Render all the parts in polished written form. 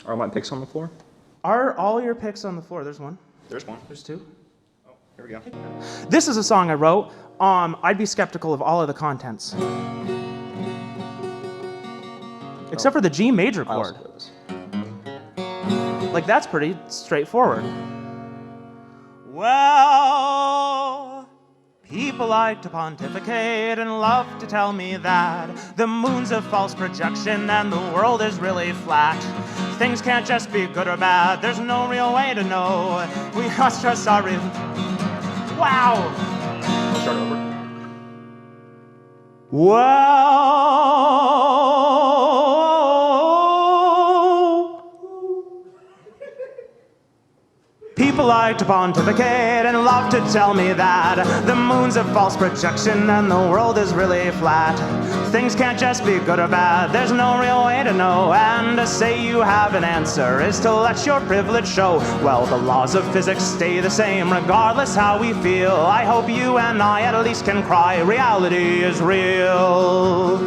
Are my picks on the floor? Are all your picks on the floor? There's one. There's one. There's two. Oh, here we go. This is a song I wrote. I'd be skeptical of all of the contents. Except for the G major chord. Like, that's pretty straightforward. Well, people like to pontificate and love to tell me that the moon's a false projection and the world is really flat. Things can't just be good or bad. There's no real way to know. We must trust our real... Wow! I'll start over. People like to pontificate and love to tell me that the moon's a false projection and the world is really flat. Things can't just be good or bad, there's no real way to know. And to say you have an answer is to let your privilege show. Well, the laws of physics stay the same regardless how we feel. I hope you and I at least can cry, reality is real.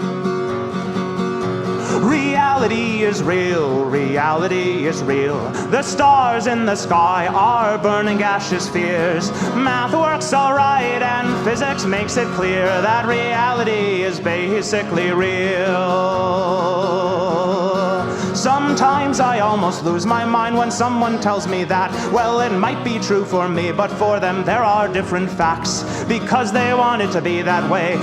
Reality is real, reality is real. The stars in the sky are burning gaseous spheres. Math works alright and physics makes it clear that reality is basically real. Sometimes I almost lose my mind when someone tells me that, well, it might be true for me, but for them there are different facts. Because they want it to be that way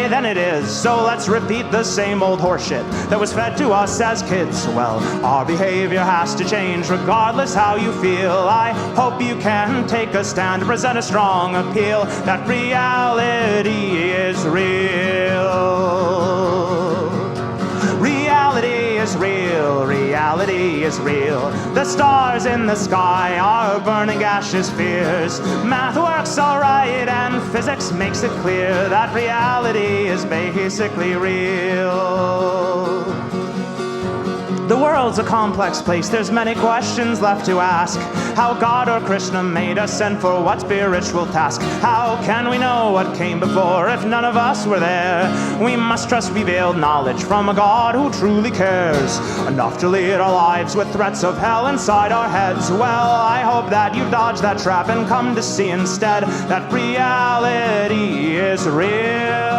then it is. So let's repeat the same old horseshit that was fed to us as kids. Well, our behavior has to change regardless how you feel. I hope you can take a stand and present a strong appeal that reality is real. Reality is real, reality is real. The stars in the sky are burning gaseous spheres. Math works alright and physics makes it clear that reality is basically real. The world's a complex place, there's many questions left to ask. How God or Krishna made us and for what spiritual task? How can we know what came before if none of us were there? We must trust revealed knowledge from a God who truly cares enough to lead our lives with threats of hell inside our heads. Well, I hope that you dodge that trap and come to see instead that reality is real.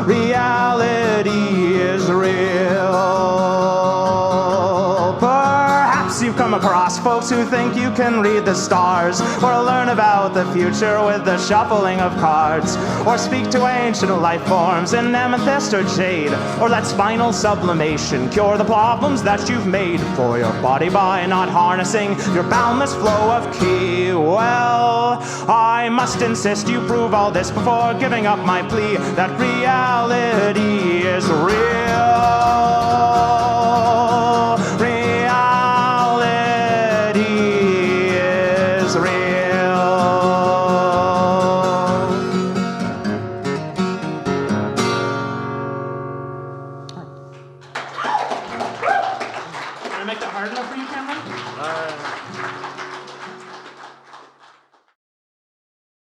Reality is real. Perhaps you've come across folks who think you can read the stars, or learn about the future with the shuffling of cards, or speak to ancient life forms in amethyst or jade, or let spinal sublimation cure the problems that you've made for your body by not harnessing your boundless flow of ki. Well, I must insist you prove all this before giving up my plea that reality is real.